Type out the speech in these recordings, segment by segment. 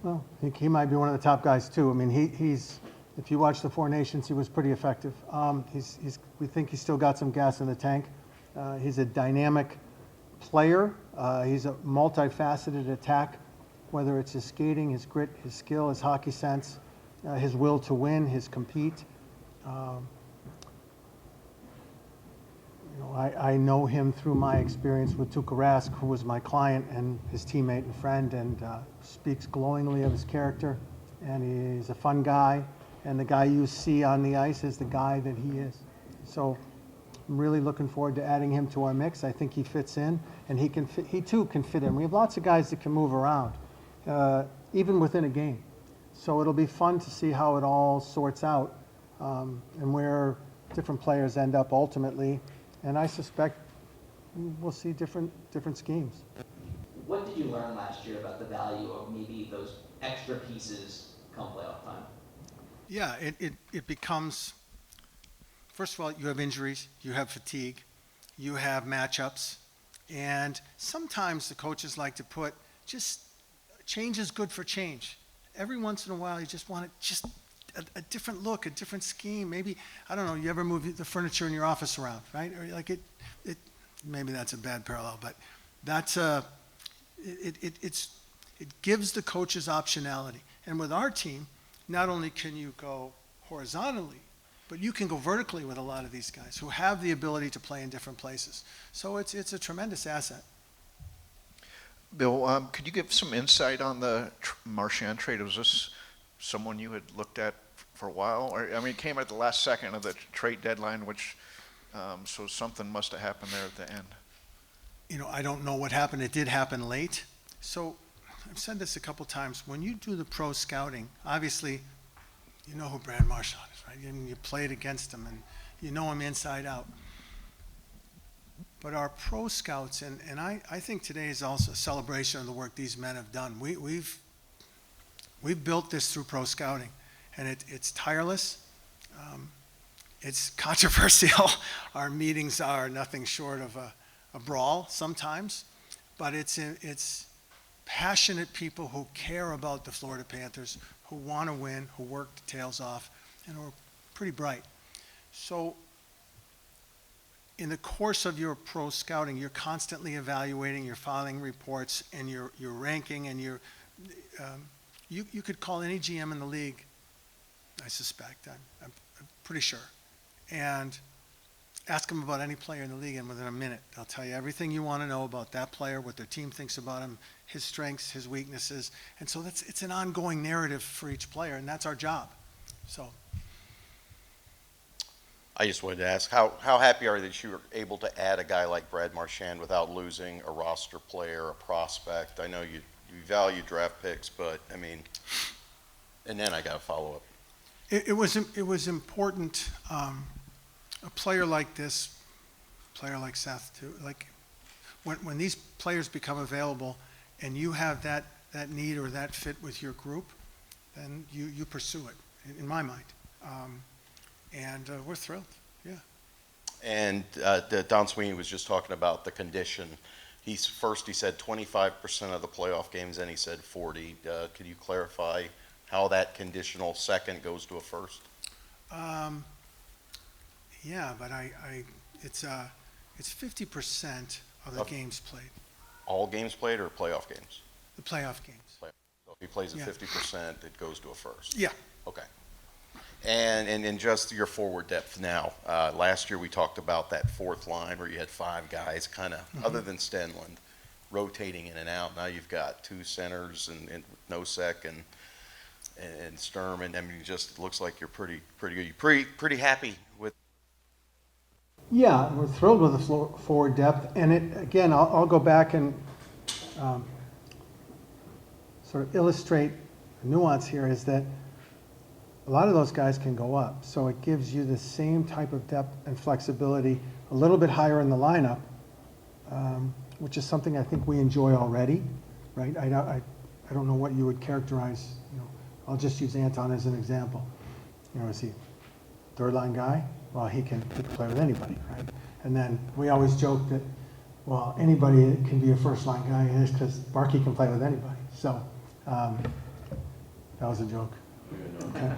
Well, he might be one of the top guys too. I mean, he's if you watch the Four Nations, he was pretty effective. We think he's still got some gas in the tank. He's a dynamic player. He's a multifaceted attack, whether it's his skating, his grit, his skill, his hockey sense, his will to win, his compete. I know him through my experience with Tuukka Rask, who was my client and his teammate and friend, and speaks glowingly of his character. And he's a fun guy, and the guy you see on the ice is the guy that he is. So I'm really looking forward to adding him to our mix. I think he fits in, and he too can fit in. We have lots of guys that can move around, even within a game. So it'll be fun to see how it all sorts out, and where different players end up ultimately. And I suspect we'll see different schemes. What did you learn last year about the value of maybe those extra pieces come playoff time? Yeah, it becomes, first of all, you have injuries, you have fatigue, you have matchups, and sometimes the coaches like to put just change is good for change. Every once in a while, you just want a different look, a different scheme. Maybe, I don't know, you ever move the furniture in your office around, right? Or like it maybe that's a bad parallel, but that's it gives the coaches optionality. And with our team, not only can you go horizontally, but you can go vertically with a lot of these guys who have the ability to play in different places. So it's a tremendous asset. Bill, could you give some insight on the Marchand trade? Was this someone you had looked at for a while? Or, I mean, it came at the last second of the trade deadline, which, so something must have happened there at the end. You know, I don't know what happened. It did happen late. So I've said this a couple times. When you do the pro scouting, obviously, you know who Brad Marchand is, right? I mean, you played against him, and you know him inside out. But our pro scouts, and I think today is also a celebration of the work these men have done. We've built this through pro scouting, and it's tireless. It's controversial. Our meetings are nothing short of a brawl sometimes, but it's passionate people who care about the Florida Panthers, who want to win, who work their tails off, and who are pretty bright. So in the course of your pro scouting, you're constantly evaluating, you're filing reports, and you're ranking, and you could call any GM in the league, I suspect, I'm pretty sure, and ask them about any player in the league, and within a minute, they'll tell you everything you want to know about that player, what their team thinks about him, his strengths, his weaknesses. And so it's an ongoing narrative for each player, and that's our job. So I just wanted to ask, how happy are you that you were able to add a guy like Brad Marchand without losing a roster player, a prospect? I know you value draft picks, but I mean, and then I got to follow up. It was important. A player like this, a player like Seth too, like when these players become available and you have that need or that fit with your group, then you pursue it, in my mind. And we're thrilled, yeah. And Don Sweeney was just talking about the condition. He said 25% of the playoff games, then he said 40. Could you clarify how that conditional second goes to a first? Yeah, but it's 50% of the games played. All games played or playoff games? The playoff games. So if he plays at 50%, it goes to a first? Yeah. Okay. And just your forward depth now. Last year we talked about that fourth line where you had five guys kind of, other than Stenlund, rotating in and out. Now you've got two centers and Nosek and Sturm, and I mean, it just looks like you're pretty good. You're pretty happy with. Yeah, we're thrilled with the forward depth, and again, I'll go back and sort of illustrate the nuance here. Is that a lot of those guys can go up, so it gives you the same type of depth and flexibility, a little bit higher in the lineup, which is something I think we enjoy already, right? I don't know what you would characterize. I'll just use Anton as an example. Is he third line guy? Well, he can play with anybody, right? And then we always joke that, well, anybody can be a first line guy, and it's because Barkey can play with anybody. So That was a joke. Okay.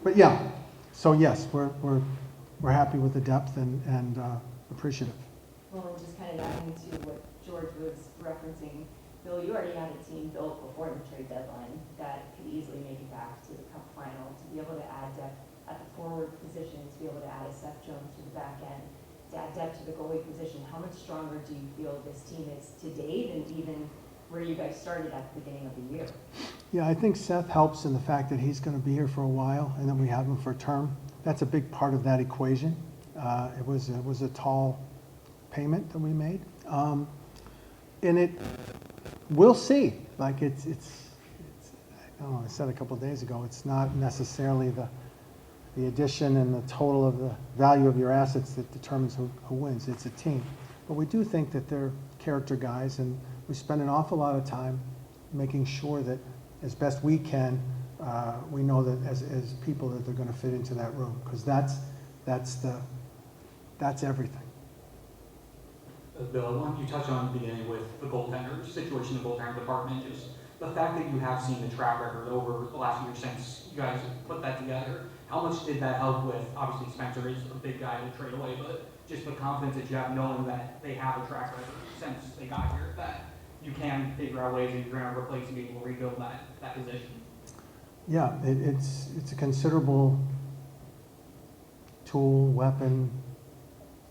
But yeah, so yes, we're happy with the depth and appreciative. Well, and just kind of adding to what George was referencing, Bill, you already had a team built before the trade deadline that could easily make it back to the cup final. To be able to add depth at the forward position, to be able to add a Seth Jones to the back end, to add depth to the goalie position, how much stronger do you feel this team is to date and even where you guys started at the beginning of the year? Yeah, I think Seth helps in the fact that he's going to be here for a while and then we have him for a term. That's a big part of that equation. It was a tall payment that we made. And we'll see. Like it's I don't know, I said a couple of days ago, it's not necessarily the addition and the total of the value of your assets that determines who wins. It's a team. But we do think that they're character guys, and we spend an awful lot of time making sure that as best we can, we know that as people that they're going to fit into that room, because that's everything. Bill, I want you to touch on the beginning with the goaltender situation, the goaltender department, just the fact that you have seen the track record over the last year since you guys put that together. How much did that help with, obviously Spencer is a big guy to trade away, but just the confidence that you have knowing that they have a track record since they got here, that you can figure out ways that you're going to replace and be able to rebuild that position? Yeah, it's a considerable tool, weapon,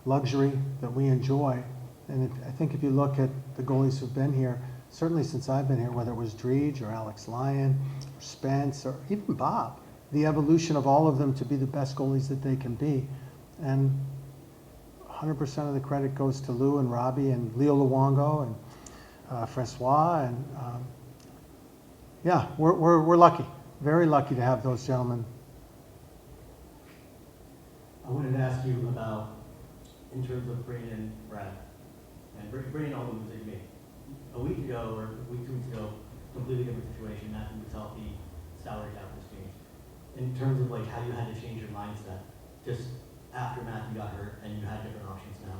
luxury that we enjoy. And I think if you look at the goalies who've been here, certainly since I've been here, whether it was Dreege or Alex Lyon or Spence or even Bob, the evolution of all of them to be the best goalies that they can be. And 100% of the credit goes to Lou and Robbie and Leo Luongo and Francois. And yeah, we're lucky, very lucky to have those gentlemen. I wanted to ask you about, in terms of bringing in Brad, and bringing all the moves that you made. A week ago, or a week, 2 weeks ago, completely different situation. Matthew was healthy, salary cap was changed. In terms of like how you had to change your mindset, just after Matthew got hurt and you had different options now,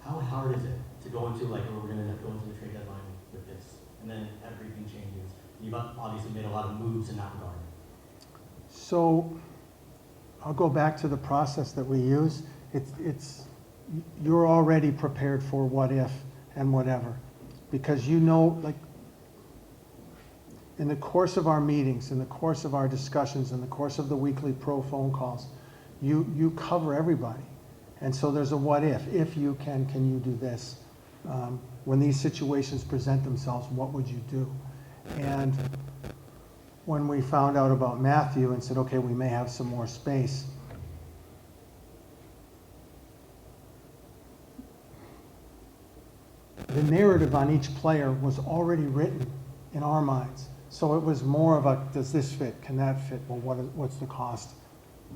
how hard is it to go into like, oh, we're going to go into the trade deadline with this, and then everything changes? You've obviously made a lot of moves in that regard. So I'll go back to the process that we use. You're already prepared for what if and whatever, because you know, like in the course of our meetings, in the course of our discussions, in the course of the weekly pro phone calls, you cover everybody. And so there's a what if you can you do this? When these situations present themselves, what would you do? And when we found out about Matthew and said, okay, we may have some more space, the narrative on each player was already written in our minds. So it was more of a, does this fit? Can that fit? Well, what's the cost?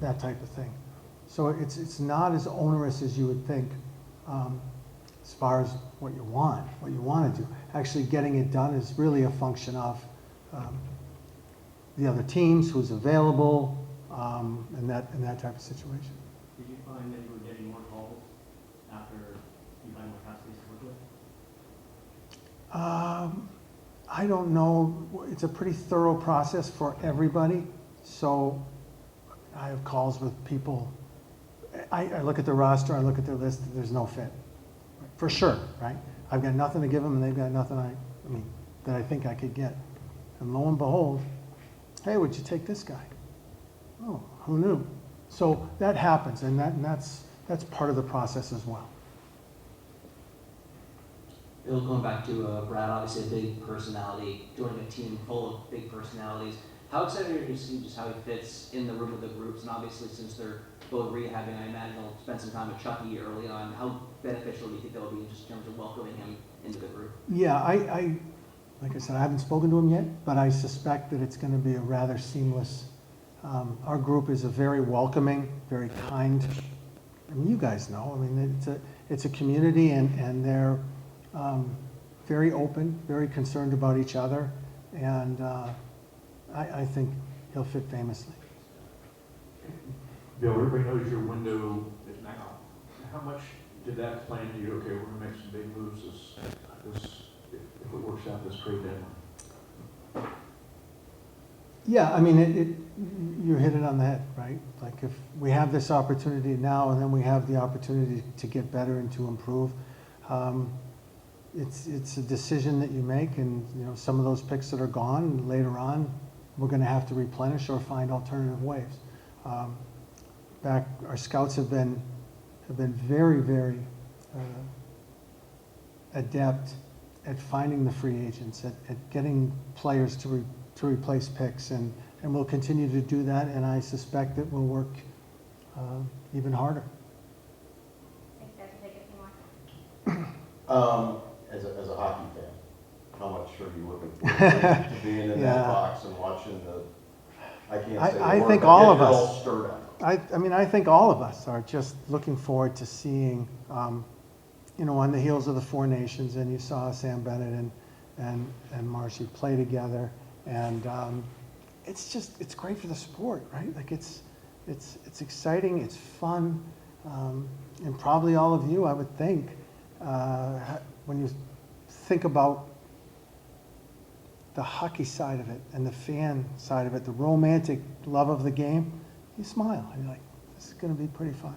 That type of thing. So it's not as onerous as you would think as far as what you want to do. Actually getting it done is really a function of the other teams, who's available, and that type of situation. Did you find that you were getting more calls after you find more cap space to work with? I don't know. It's a pretty thorough process for everybody. So I have calls with people. I look at the roster, I look at their list, there's no fit. For sure, right? I've got nothing to give them and they've got nothing that I think I could get. And lo and behold, hey, would you take this guy? Oh, who knew? So that happens, and that's part of the process as well. Bill, going back to Brad, obviously a big personality, joining a team full of big personalities. How excited are you to see just how he fits in the room with the groups? And obviously, since they're both rehabbing, I imagine he'll spend some time with Chucky early on. How beneficial do you think that'll be just in terms of welcoming him into the group? Yeah, I like I said, I haven't spoken to him yet, but I suspect that it's going to be a rather seamless. Our group is a very welcoming, very kind. I mean, you guys know. I mean, it's a community, and they're very open, very concerned about each other, and I think he'll fit famously. Bill, everybody knows your window is now. How much did that plan to you? Okay, we're gonna make some big moves if it works out this trade deadline. Yeah, I mean, you hit it on the head, right? Like if we have this opportunity now and then we have the opportunity to get better and to improve, it's a decision that you make, and some of those picks that are gone later on, we're going to have to replenish or find alternative ways. Our scouts have been very, very adept at finding the free agents, at getting players to replace picks, and we'll continue to do that, and I suspect that we'll work even harder. Thanks, guys, we'll take a few more. As a hockey fan, how much are you looking forward to being in Yeah. that box and watching I can't say I the word, think but all getting of it us- all stirred up. I mean, I think all of us are just looking forward to seeing, on the heels of the Four Nations, and you saw Sam Bennett and Marcy play together, and it's great for the sport, right? Like it's exciting, it's fun, and probably all of you, I would think, when you think about the hockey side of it and the fan side of it, the romantic love of the game, you smile and you're like, this is going to be pretty fun.